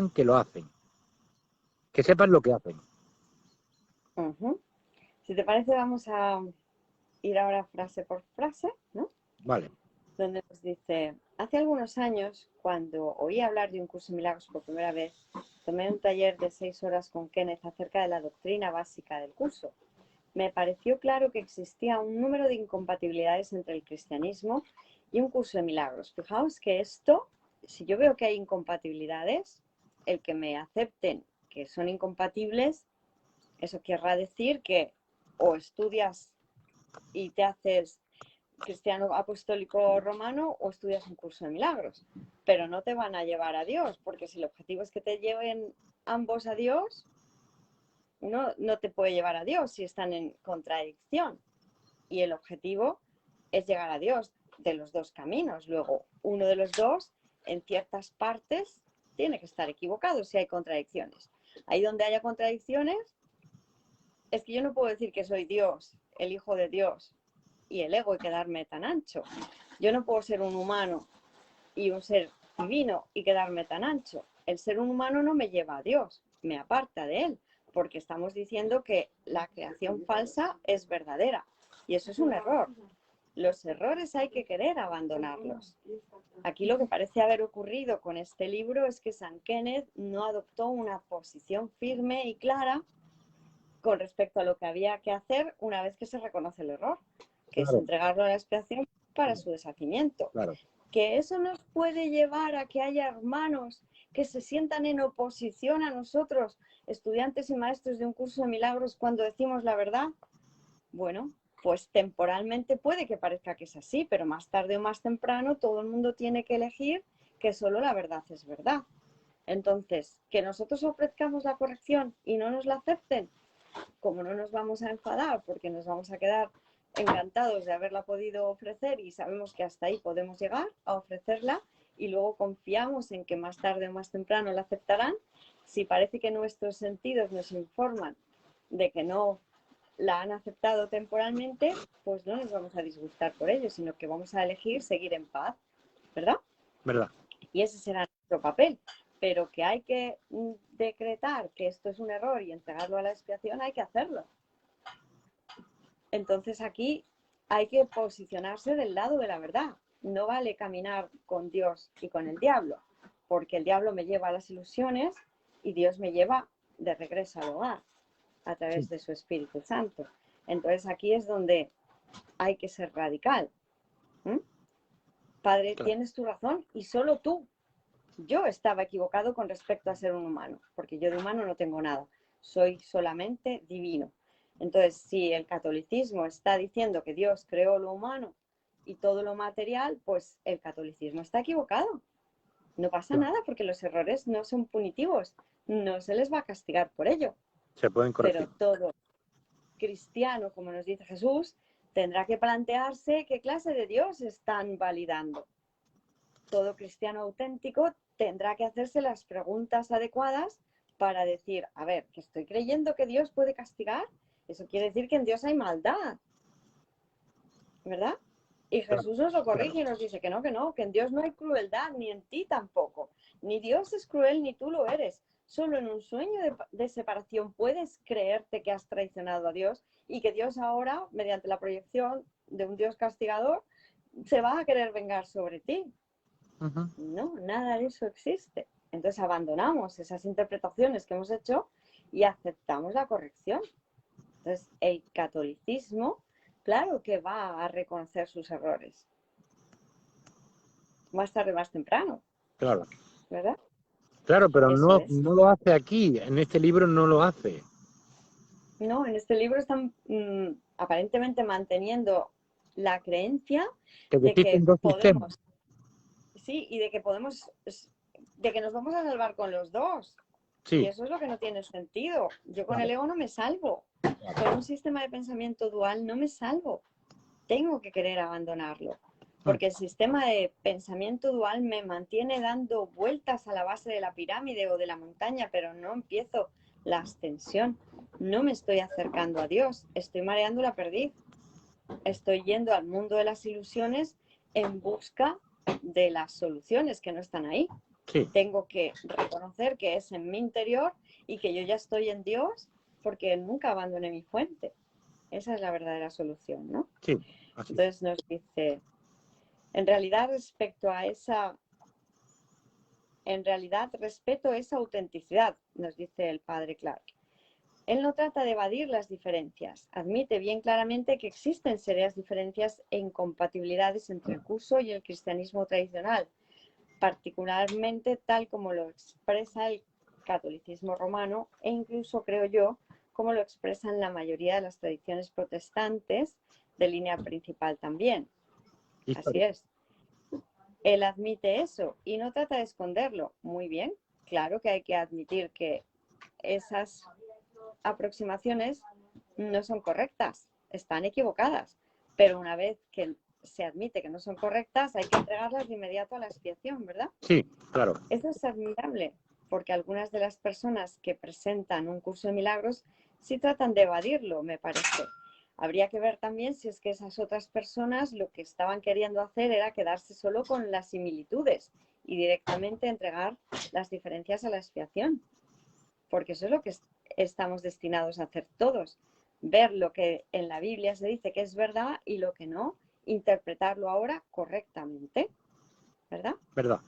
que lo hacen, que sepan lo que hacen. Ujú. Si te parece, vamos a ir ahora frase por frase, ¿no? Vale. Donde nos dice, hace algunos años, cuando oí hablar de un curso de milagros por primera vez, tomé un taller de 6 horas con Kenneth acerca de la doctrina básica del curso. Me pareció claro que existía un número de incompatibilidades entre el cristianismo y un curso de milagros. Fijaos que esto, si yo veo que hay incompatibilidades, el que me acepten que son incompatibles, eso querrá decir que o estudias y te haces cristiano apostólico romano o estudias un curso de milagros, pero no te van a llevar a Dios, porque si el objetivo es que te lleven ambos a Dios, uno no te puede llevar a Dios si están en contradicción. Y el objetivo es llegar a Dios de los dos caminos. Luego, uno de los dos, en ciertas partes, tiene que estar equivocado si hay contradicciones. Ahí donde haya contradicciones, es que yo no puedo decir que soy Dios, el Hijo de Dios, y el ego y quedarme tan ancho. Yo no puedo ser un humano y un ser divino y quedarme tan ancho. El ser un humano no me lleva a Dios, me aparta de él, porque estamos diciendo que la creación falsa es verdadera. Y eso es un error. Los errores hay que querer abandonarlos. Aquí lo que parece haber ocurrido con este libro es que San Kenneth no adoptó una posición firme y clara con respecto a lo que había que hacer una vez que se reconoce el error, que es entregarlo a la expiación para su deshacimiento. Claro. Que eso nos puede llevar a que haya hermanos que se sientan en oposición a nosotros, estudiantes y maestros de un curso de milagros, cuando decimos la verdad. Bueno, pues temporalmente puede que parezca que es así, pero más tarde o más temprano todo el mundo tiene que elegir que solo la verdad es verdad. Entonces, que nosotros ofrezcamos la corrección y no nos la acepten, como no nos vamos a enfadar porque nos vamos a quedar encantados de haberla podido ofrecer y sabemos que hasta ahí podemos llegar a ofrecerla y luego confiamos en que más tarde o más temprano la aceptarán, si parece que nuestros sentidos nos informan de que no la han aceptado temporalmente, pues no nos vamos a disgustar por ello, sino que vamos a elegir seguir en paz, ¿verdad? ¿Verdad? Y ese será nuestro papel. Pero que hay que decretar que esto es un error y entregarlo a la expiación, hay que hacerlo. Entonces aquí hay que posicionarse del lado de la verdad. No vale caminar con Dios y con el diablo, porque el diablo me lleva a las ilusiones y Dios me lleva de regreso al hogar a través de su Espíritu Santo. Entonces aquí es donde hay que ser radical. Padre, Claro. tienes tu razón y solo tú. Yo estaba equivocado con respecto a ser un humano, porque yo de humano no tengo nada, soy solamente divino. Entonces, si el catolicismo está diciendo que Dios creó lo humano y todo lo material, pues el catolicismo está equivocado. No pasa nada porque los errores no son punitivos, no se les va a castigar por ello. Se pueden corregir. Pero todo cristiano, como nos dice Jesús, tendrá que plantearse qué clase de Dios están validando. Todo cristiano auténtico tendrá que hacerse las preguntas adecuadas para decir, a ver, que estoy creyendo que Dios puede castigar, eso quiere decir que en Dios hay maldad, ¿verdad? Y Jesús nos lo corrige y nos dice que no, que en Dios no hay crueldad, ni en ti tampoco. Ni Dios es cruel, ni tú lo eres. Solo en un sueño de separación puedes creerte que has traicionado a Dios y que Dios ahora, mediante la proyección de un Dios castigador, se va a querer vengar sobre ti. No, nada de eso existe. Entonces abandonamos esas interpretaciones que hemos hecho y aceptamos la corrección. Entonces el catolicismo, claro que va a reconocer sus errores. Más tarde, más temprano. Claro. ¿Verdad? Claro, pero Eso es. no lo hace aquí. En este libro no lo hace. No, en este libro están aparentemente manteniendo la creencia Que de existen que dos sistemas. podemos, sí, y de que podemos, de que nos vamos a salvar con los dos. Sí. Y eso es lo que no tiene sentido. Yo con el ego no me salvo. Con un sistema de pensamiento dual no me salvo. Tengo que querer abandonarlo. Porque el sistema de pensamiento dual me mantiene dando vueltas a la base de la pirámide o de la montaña, pero no empiezo la ascensión. No me estoy acercando a Dios. Estoy mareando la perdiz. Estoy yendo al mundo de las ilusiones en busca de las soluciones que no están ahí. Sí. Tengo que reconocer que es en mi interior y que yo ya estoy en Dios porque nunca abandoné mi fuente. Esa es la verdadera solución, ¿no? Sí. Así. Entonces nos dice, en realidad respeto esa autenticidad, nos dice el padre Clark. Él no trata de evadir las diferencias, admite bien claramente que existen serias diferencias e incompatibilidades entre el curso y el cristianismo tradicional, particularmente tal como lo expresa el catolicismo romano e incluso, creo yo, como lo expresan la mayoría de las tradiciones protestantes de línea principal también. Así es. Él admite eso y no trata de esconderlo. Muy bien, claro que hay que admitir que esas aproximaciones no son correctas, están equivocadas, pero una vez que se admite que no son correctas, hay que entregarlas de inmediato a la expiación, ¿verdad? Sí, claro. Eso es admirable, porque algunas de las personas que presentan un curso de milagros sí tratan de evadirlo, me parece. Habría que ver también si es que esas otras personas lo que estaban queriendo hacer era quedarse solo con las similitudes y directamente entregar las diferencias a la expiación. Porque eso es lo que estamos destinados a hacer todos. Ver lo que en la Biblia se dice que es verdad y lo que no, interpretarlo ahora correctamente, ¿verdad? ¿Verdad?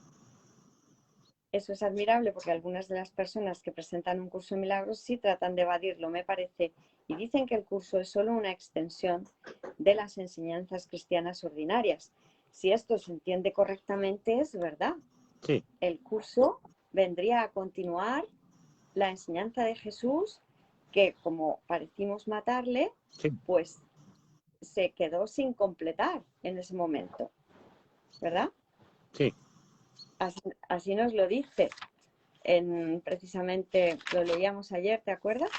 Eso es admirable porque algunas de las personas que presentan un curso de milagros sí tratan de evadirlo, me parece, y dicen que el curso es solo una extensión de las enseñanzas cristianas ordinarias. Si esto se entiende correctamente, es verdad. Sí, El curso vendría a continuar la enseñanza de Jesús, que como parecimos matarle, sí, pues se quedó sin completar en ese momento, ¿verdad? sí. Así nos lo dice. Precisamente lo leíamos ayer, ¿te acuerdas?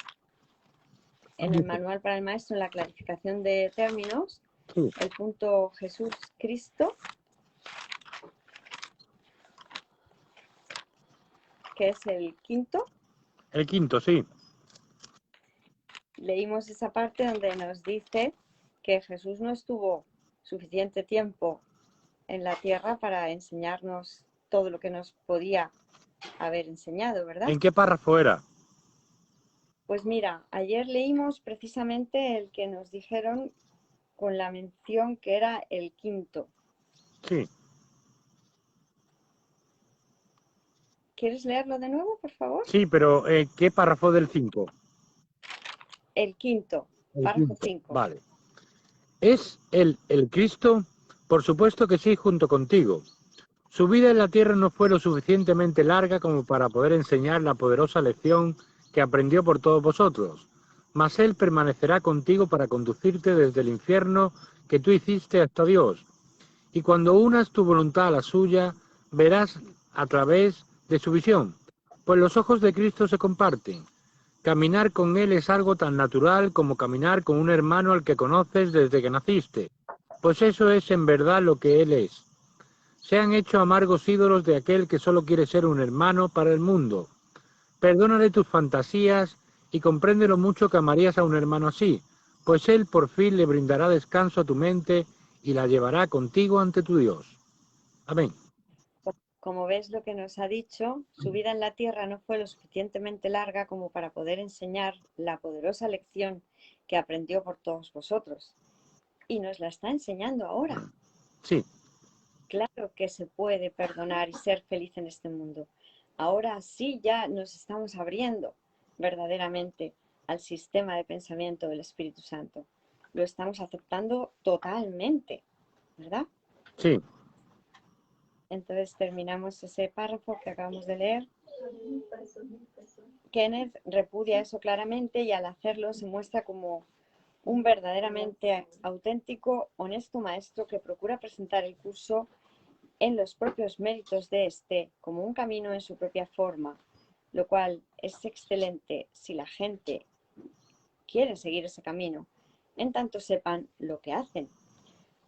En el manual para el maestro, en la clarificación de términos, Sí. el punto Jesús Cristo, que es el quinto, El quinto, sí. leímos esa parte donde nos dice que Jesús no estuvo suficiente tiempo en la tierra para enseñarnos todo lo que nos podía haber enseñado, ¿verdad? ¿En qué párrafo era? Pues mira, ayer leímos precisamente el que nos dijeron con la mención que era el quinto. Sí. ¿Quieres leerlo de nuevo, por favor? Sí, pero ¿qué párrafo del 5? El quinto, El párrafo quinto. 5. Vale. ¿Es él el Cristo? Por supuesto que sí, junto contigo. Su vida en la tierra no fue lo suficientemente larga como para poder enseñar la poderosa lección que aprendió por todos vosotros, mas Él permanecerá contigo para conducirte desde el infierno que tú hiciste hasta Dios. Y cuando unas tu voluntad a la suya, verás a través de su visión, pues los ojos de Cristo se comparten. Caminar con Él es algo tan natural como caminar con un hermano al que conoces desde que naciste, pues eso es en verdad lo que Él es. Se han hecho amargos ídolos de aquel que solo quiere ser un hermano para el mundo. Perdónale tus fantasías y comprende lo mucho que amarías a un hermano así, pues él por fin le brindará descanso a tu mente y la llevará contigo ante tu Dios. Amén. Como ves lo que nos ha dicho, su vida en la tierra no fue lo suficientemente larga como para poder enseñar la poderosa lección que aprendió por todos vosotros. Y nos la está enseñando ahora. Sí, Claro que se puede perdonar y ser feliz en este mundo. Ahora sí ya nos estamos abriendo verdaderamente al sistema de pensamiento del Espíritu Santo. Lo estamos aceptando totalmente, ¿verdad? sí, Entonces terminamos ese párrafo que acabamos de leer. Kenneth repudia eso claramente y al hacerlo se muestra como un verdaderamente auténtico, honesto maestro que procura presentar el curso en los propios méritos de este, como un camino en su propia forma, lo cual es excelente si la gente quiere seguir ese camino, en tanto sepan lo que hacen.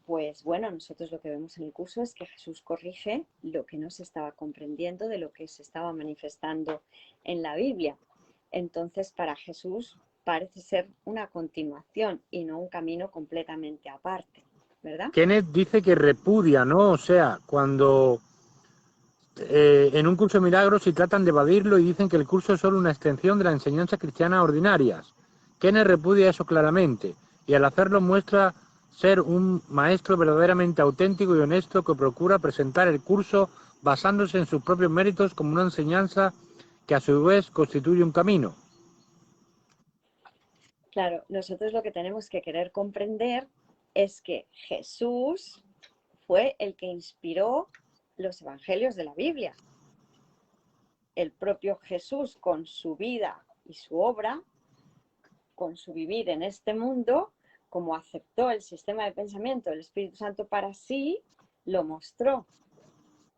Pues bueno, nosotros lo que vemos en el curso es que Jesús corrige lo que no se estaba comprendiendo de lo que se estaba manifestando en la Biblia. Entonces, para Jesús parece ser una continuación y no un camino completamente aparte, ¿verdad? Kenneth dice que repudia, ¿no? O sea, cuando en un curso de milagros y tratan de evadirlo y dicen que el curso es solo una extensión de la enseñanza cristiana ordinarias. Kenneth repudia eso claramente y al hacerlo muestra ser un maestro verdaderamente auténtico y honesto que procura presentar el curso basándose en sus propios méritos como una enseñanza que a su vez constituye un camino. Claro, nosotros lo que tenemos que querer comprender es que Jesús fue el que inspiró los evangelios de la Biblia. El propio Jesús con su vida y su obra, con su vivir en este mundo, como aceptó el sistema de pensamiento del Espíritu Santo para sí, lo mostró.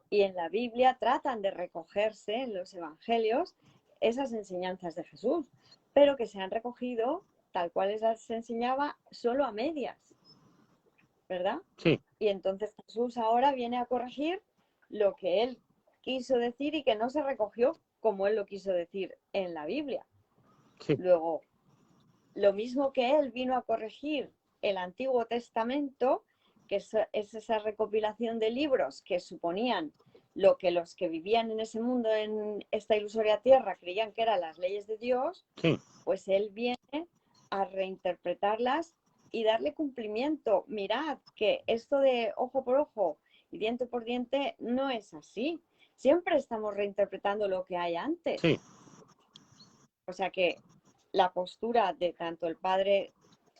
Y en la Biblia tratan de recogerse en los evangelios esas enseñanzas de Jesús, pero que se han recogido tal cual las enseñaba solo a medias, ¿verdad? Sí, Y entonces Jesús ahora viene a corregir lo que él quiso decir y que no se recogió como él lo quiso decir en la Biblia. sí, Luego, lo mismo que él vino a corregir el Antiguo Testamento, que es esa recopilación de libros que suponían lo que los que vivían en ese mundo, en esta ilusoria tierra, creían que eran las leyes de Dios, Sí. pues él viene a reinterpretarlas y darle cumplimiento. Mirad que esto de ojo por ojo y diente por diente no es así. Siempre estamos reinterpretando lo que hay antes. Sí. O sea que la postura de tanto el padre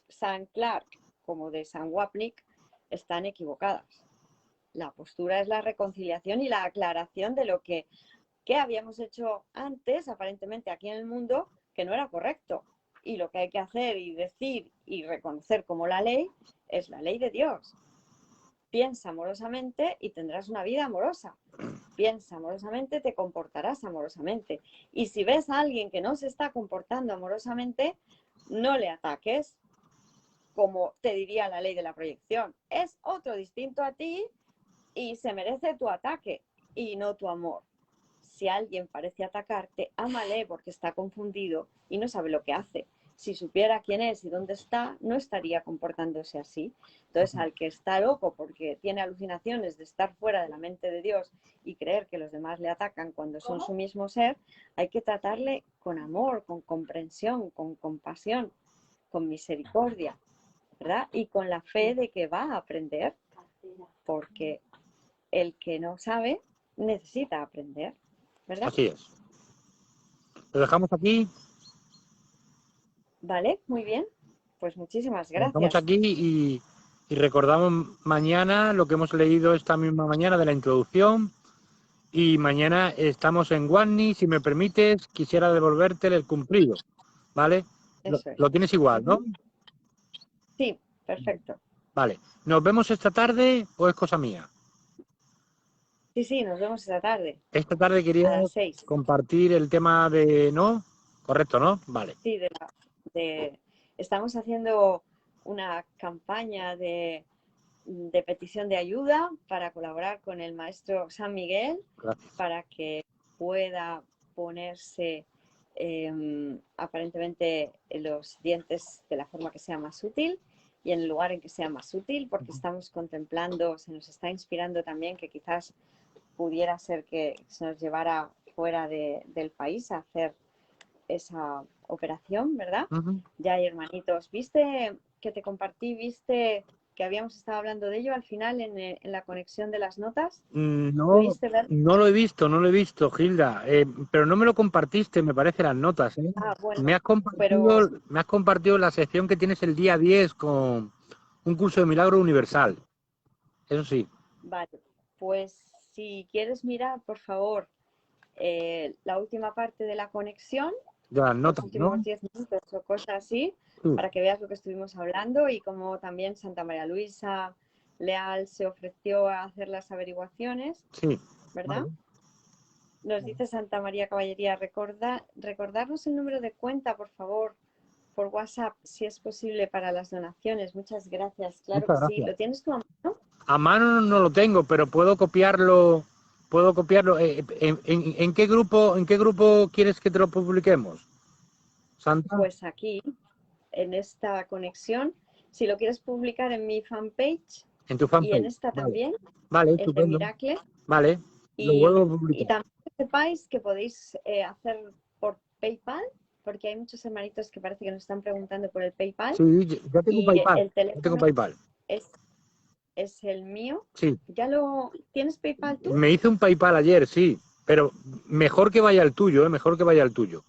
San Clark como de San Wapnick están equivocadas. La postura es la reconciliación y la aclaración de lo que habíamos hecho antes, aparentemente aquí en el mundo, que no era correcto. Y lo que hay que hacer y decir y reconocer como la ley es la ley de Dios. Piensa amorosamente y tendrás una vida amorosa. Piensa amorosamente, te comportarás amorosamente. Y si ves a alguien que no se está comportando amorosamente, no le ataques, como te diría la ley de la proyección. Es otro distinto a ti y se merece tu ataque y no tu amor. Si alguien parece atacarte, ámale porque está confundido y no sabe lo que hace. Si supiera quién es y dónde está, no estaría comportándose así. Entonces, al que está loco porque tiene alucinaciones de estar fuera de la mente de Dios y creer que los demás le atacan cuando son su mismo ser, hay que tratarle con amor, con comprensión, con compasión, con misericordia, ¿verdad? Y con la fe de que va a aprender, porque el que no sabe necesita aprender, ¿verdad? Así es. Lo dejamos aquí. Vale, muy bien. Pues muchísimas Lo dejamos gracias. aquí y recordamos mañana lo que hemos leído esta misma mañana de la introducción. Y mañana estamos en Guadni. Si me permites, quisiera devolverte el cumplido, ¿vale? Eso es. Lo tienes igual, ¿no? Sí, perfecto. Vale. ¿Nos vemos esta tarde o es cosa mía? Sí, nos vemos esta tarde, Esta tarde a quería las 6. compartir el tema de... ¿No? Correcto, ¿no? Vale. Sí, estamos haciendo una campaña de petición de ayuda para colaborar con el maestro San Miguel, Gracias. para que pueda ponerse aparentemente los dientes de la forma que sea más útil y en el lugar en que sea más útil, porque estamos contemplando, se nos está inspirando también que quizás pudiera ser que se nos llevara fuera del país a hacer esa operación, ¿verdad? Ya hay hermanitos. ¿Viste que te compartí? ¿Viste que habíamos estado hablando de ello al final en la conexión de las notas? No, ¿Pudiste ver? no lo he visto, Gilda, pero no me lo compartiste, me parece, las notas, ¿eh? Ah, bueno, Me has compartido la sección que tienes el día 10 con un curso de milagro universal. Eso sí. vale. Pues si quieres mirar, por favor, la última parte de la conexión, De las los notas, últimos ¿no? 10 minutos o cosas así, Sí. para que veas lo que estuvimos hablando y cómo también Santa María Luisa Leal se ofreció a hacer las averiguaciones, Sí. ¿verdad? Vale. Nos dice Santa María Caballería, recordarnos el número de cuenta, por favor, por WhatsApp, si es posible, para las donaciones. Muchas gracias. Claro Muchas que sí. gracias. ¿Lo tienes tú a mano? A mano no lo tengo, pero puedo copiarlo. ¿En qué grupo quieres que te lo publiquemos? Santa, Pues aquí, en esta conexión, si lo quieres publicar en mi fanpage en tu y en fanpage. esta Vale. también, Vale, el de estupendo. Miracle. Vale, lo Y vuelvo a publicar. también que sepáis que podéis hacer por PayPal, porque hay muchos hermanitos que parece que nos están preguntando por el PayPal. Sí, ya tengo Y PayPal. el Ya tengo teléfono PayPal. es el mío. Sí. ¿Ya lo tienes PayPal tú? Me hice un PayPal ayer, sí. Pero mejor que vaya al tuyo, ¿eh? Mejor que vaya al tuyo.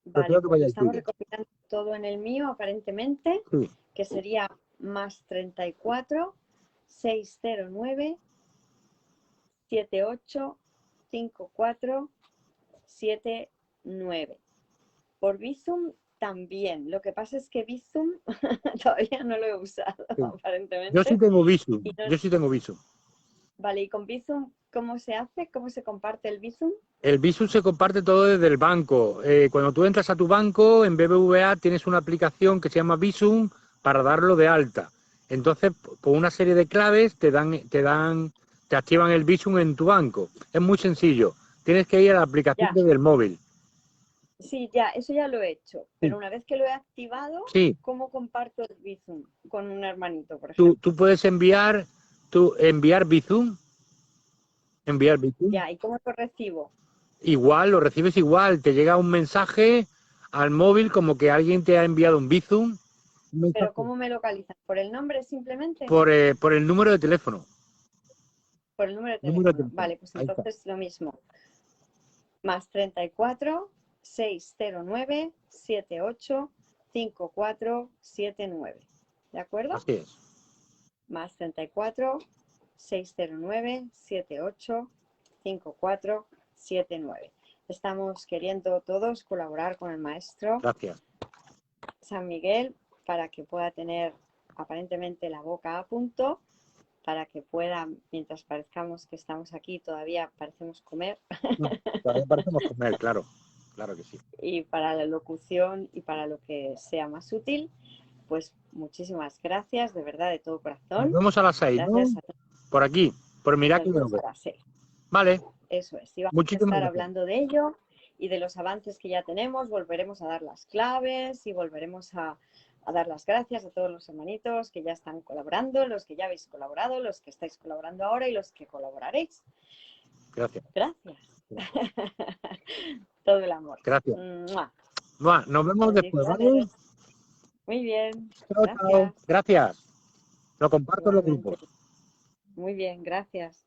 Vale, Prefiero que pues vaya lo al estamos tuyo. recopilando todo en el mío, aparentemente, Sí. que sería más 34 609 78 54 79. Por Bizum también. Lo que pasa es que Bizum todavía no lo he usado, Sí. aparentemente. Yo sí tengo Visum. Y no- Yo sí tengo Visum. Vale, ¿y con Bizum cómo se hace? ¿Cómo se comparte el Bizum? El Visum se comparte todo desde el banco. Cuando tú entras a tu banco, en BBVA tienes una aplicación que se llama Visum para darlo de alta. Entonces, con una serie de claves te activan el Visum en tu banco. Es muy sencillo. Tienes que ir a la aplicación Ya, desde el móvil. sí, ya, eso ya lo he hecho. Pero Sí. una vez que lo he activado, Sí. ¿cómo comparto el Bizum con un hermanito, por ejemplo? Tú puedes enviar Bizum enviar Bizum. Ya, ¿y cómo lo recibo? Igual, lo recibes igual, te llega un mensaje al móvil como que alguien te ha enviado un Bizum, un mensaje ¿Pero cómo me localizan? ¿Por el nombre simplemente? por el número de teléfono. Por el número de Número de teléfono. teléfono. Vale, pues Ahí está. entonces lo mismo. Más 34 609 78 54 79. ¿De acuerdo? Así es. Más 34 609 78 54 79. Estamos queriendo todos colaborar con el maestro Gracias. San Miguel para que pueda tener aparentemente la boca a punto, para que pueda, mientras parezcamos que estamos aquí, todavía parecemos comer, Todavía parecemos comer, claro. Claro que sí. y para la locución y para lo que sea más útil, pues muchísimas gracias, de verdad, de todo Nos corazón. vemos a las 6, ¿no? Gracias a todos. Por aquí, por Nos Miracle vemos Over. a las 6. Vale, Eso es. Y vamos a muchísimas estar gracias. hablando de ello y de los avances que ya tenemos. Volveremos a dar las claves y volveremos a dar las gracias a todos los hermanitos que ya están colaborando, los que ya habéis colaborado, los que estáis colaborando ahora y los que colaboraréis. Gracias. Gracias. Todo el amor. Gracias. ¡Mua! Buah, nos vemos después, ¿vale? Bendiciones. Muy bien. Chao, chao. Gracias. Gracias. Lo comparto en los Igualmente. grupos. Muy bien, gracias.